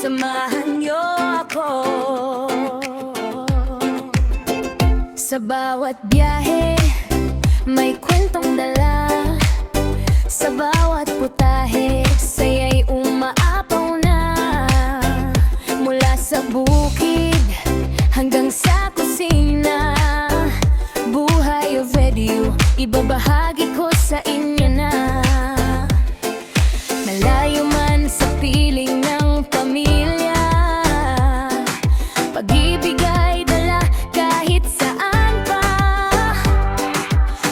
Samahan niyo ako sa bawat biyahe, may kwentong dala. Sa bawat putahe, saya'y umaapaw na. Mula sa bukid hanggang sa kusina, buhay of radio, ibabahagi ko sa inyo na. Malayo man sa piling ng pamilya, pag-ibig ay dala kahit saan pa.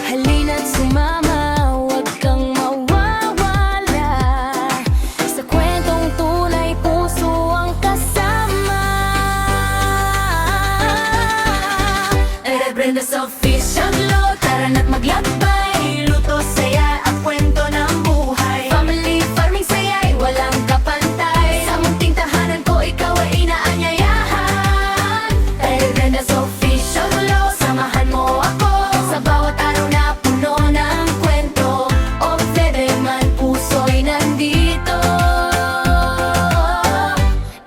Halina't sumama, huwag kang mawawala. Sa kwentong tunay, puso ang kasama. Brenda's Official Vlog, tara na't maglakbay. Luto, saya at kwento ng buhay. Family farming, saya'y walang kapantay. Sa munting tahanan ko, ikaw ay inaanyayahan. Brenda's Official Vlog, samahan mo ako sa bawat araw na puno ng kwento. O bebe man, puso'y nandito.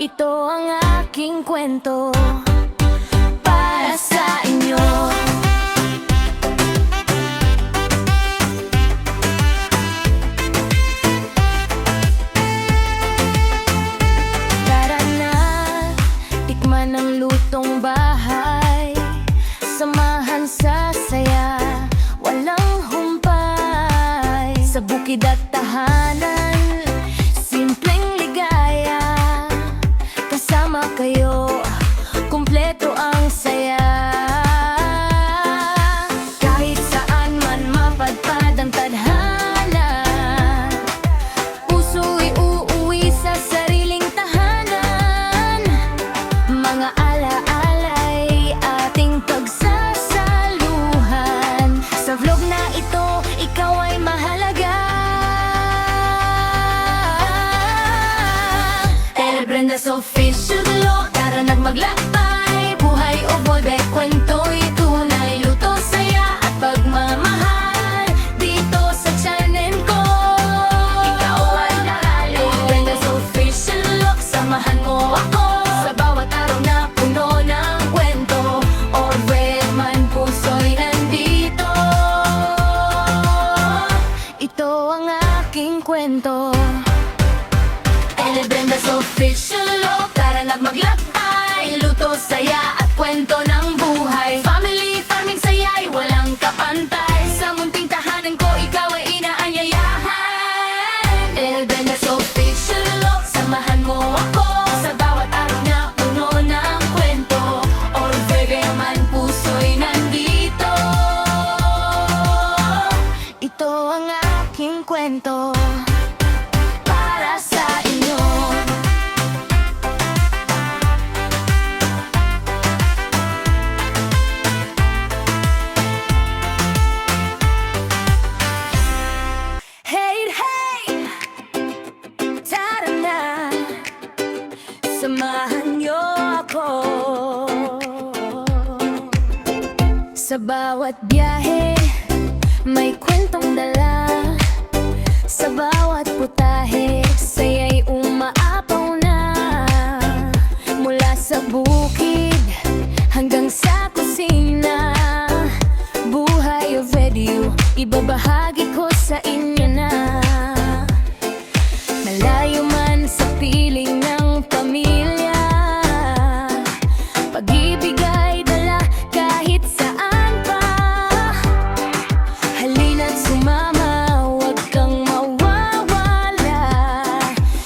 Ito ang aking kwento para sa inyo. Tara na, tikman ang lutong bahay. Samahan sa saya, walang humpay. Sa bukid at tahanan, simpleng ligaya. Kasama kayo, kumpleto ang saya. Kahit saan man mapadpad ang tadhana, puso'y uuwi sa sariling tahanan. Mga ala-ala'y ating pagsasaluhan. Sa vlog na ito, ikaw ay mahalaga. Brenda's Official Vlog, tara na't maglakbay. Buhay o boybe, kwento'y tunay. Luto, saya at pagmamahal dito sa channel ko. Ikaw ay nahalo. Brenda's Official Vlog, samahan mo ako sa bawat araw na puno ng kwento. Or where man, puso'y nandito. Ito ang aking kwento. Brenda's Official Vlog, tara na't maglakbay. Luto, saya at kwento ng buhay. Family farming, saya'y walang kapantay. Sa munting tahanan ko, ikaw ay inaanyayahan. Brenda's Official Vlog, samahan mo ako sa bawat araw na puno ng kwento. Or bebe man, puso'y nandito. Ito ang aking kwento para sa inyo. Hey, hey! Tara na, samahan niyo ako sa bawat biyahe, may kwentong dala. Sa bawat putahe, saya'y umaapaw na. Mula sa bukid hanggang sa kusina, buhay of radio, ibabahagi ko sa inyo na. Malayo man sa piling ng pamilya, pag-ibig ay dala kahit saan pa. Halina't sumama, huwag kang mawawala.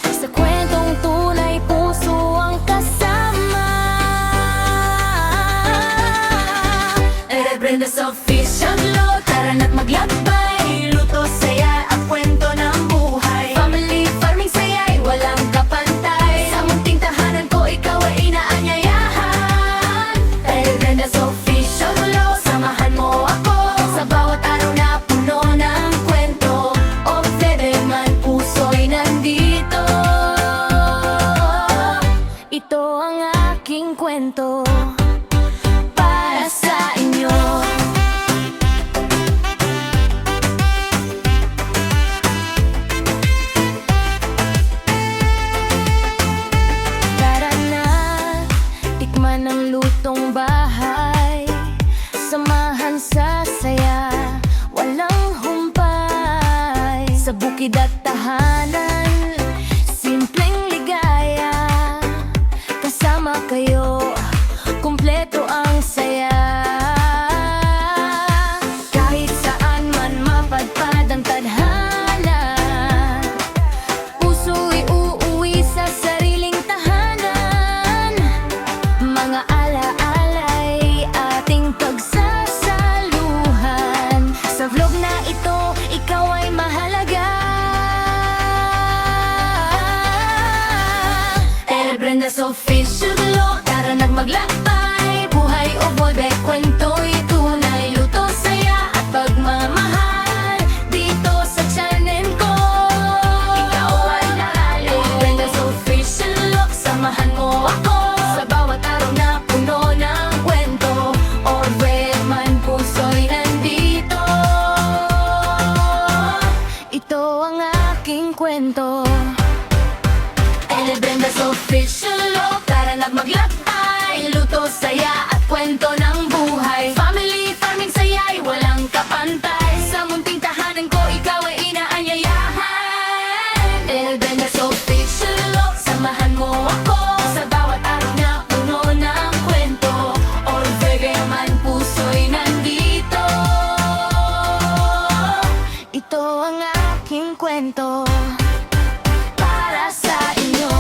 Sa kwentong tunay, puso ang kasama. Brenda's Official Vlog, tara na't maglakbay. Luto, saya at kwento ng buhay. Family farming, saya'y walang kapantay. Sa munting tahanan ko, ikaw ay inaanyayahan. Brenda's Official Vlog, samahan mo ako sa bawat araw na puno ng kwento. O bebe man, puso'y nandito. Ito ang aking kwento para sa inyo. Brenda's official vlog, tara nagmaglakbay. Buhay o boy, kwento'y tunay. Luto, saya at pagmamahal dito sa channel ko. Ikaw ay nahali. Brenda's official vlog, samahan mo ako sa bawat araw na puno ng kwento. Orbe man puso'y nandito. Ito ang aking kwento. Brenda's official vlog, tara nagmaglakbay. Luto, saya at kwento ng buhay. Family farming, saya'y walang kapantay. Sa munting tahanan ko, ikaw ay inaanyayahan. Brenda's official vlog, samahan mo ako sa bawat araw na puno ng kwento. Orbe man puso'y nandito. Ito ang aking kwento para sa inyo.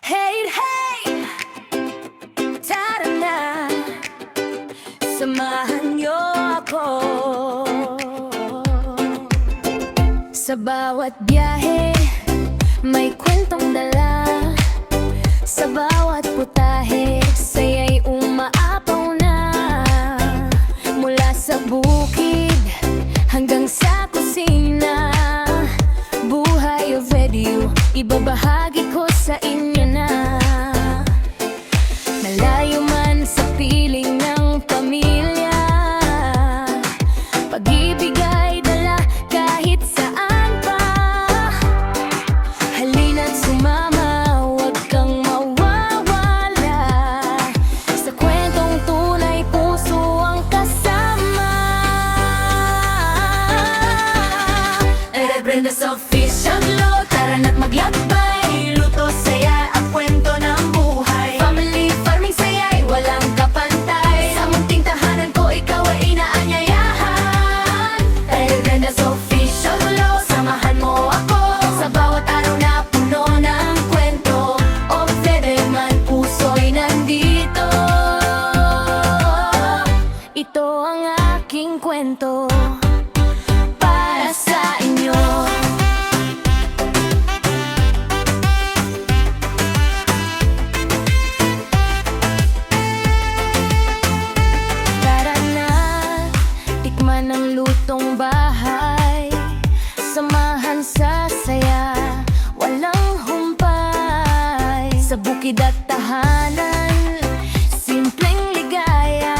Hey, hey! Tara na, samahan niyo ako sa bawat biyahe. May kwentong dala. Sa bawat putahe, saya'y umaapaw na. Mula sa bukid hanggang sa kusina, buhay of radio, ibabahagi ko sa inyo na. Malayo man sa piling ng pamilya, pag-ibig ay dala kahit saan pa. Halina't sumama, huwag kang mawawala. Sa kwentong tunay, puso ang kasama. Brenda's official vlog, tara na't maglakbay. Luto, saya at kwento ng buhay. Family farming, saya'y walang kapantay. Sa munting tahanan ko, ikaw ay inaanyayahan. Brenda's official vlog, samahan mo ako sa bawat araw na puno ng kwento. O bebe man puso'y nandito. Ito ang aking kwento para sa inyo. Tara na, tikman ang lutong bahay. Samahan sa saya, walang humpay. Sa bukid at tahanan, simpleng ligaya.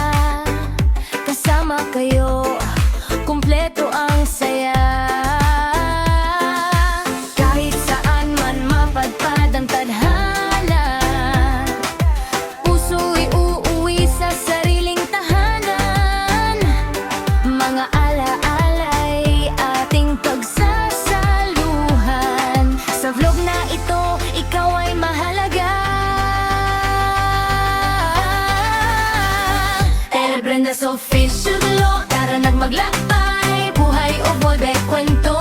Kasama kayo, kumpleto ang saya. Kahit saan man mapadpad ang tadhana, puso'y uuwi sa sariling tahanan. Mga ala-ala'y ating pagsasaluhan. Sa vlog na ito, ikaw ay mahalaga. Brenda's official vlog, tara nagmaglakbay. Buhay o boy, kwento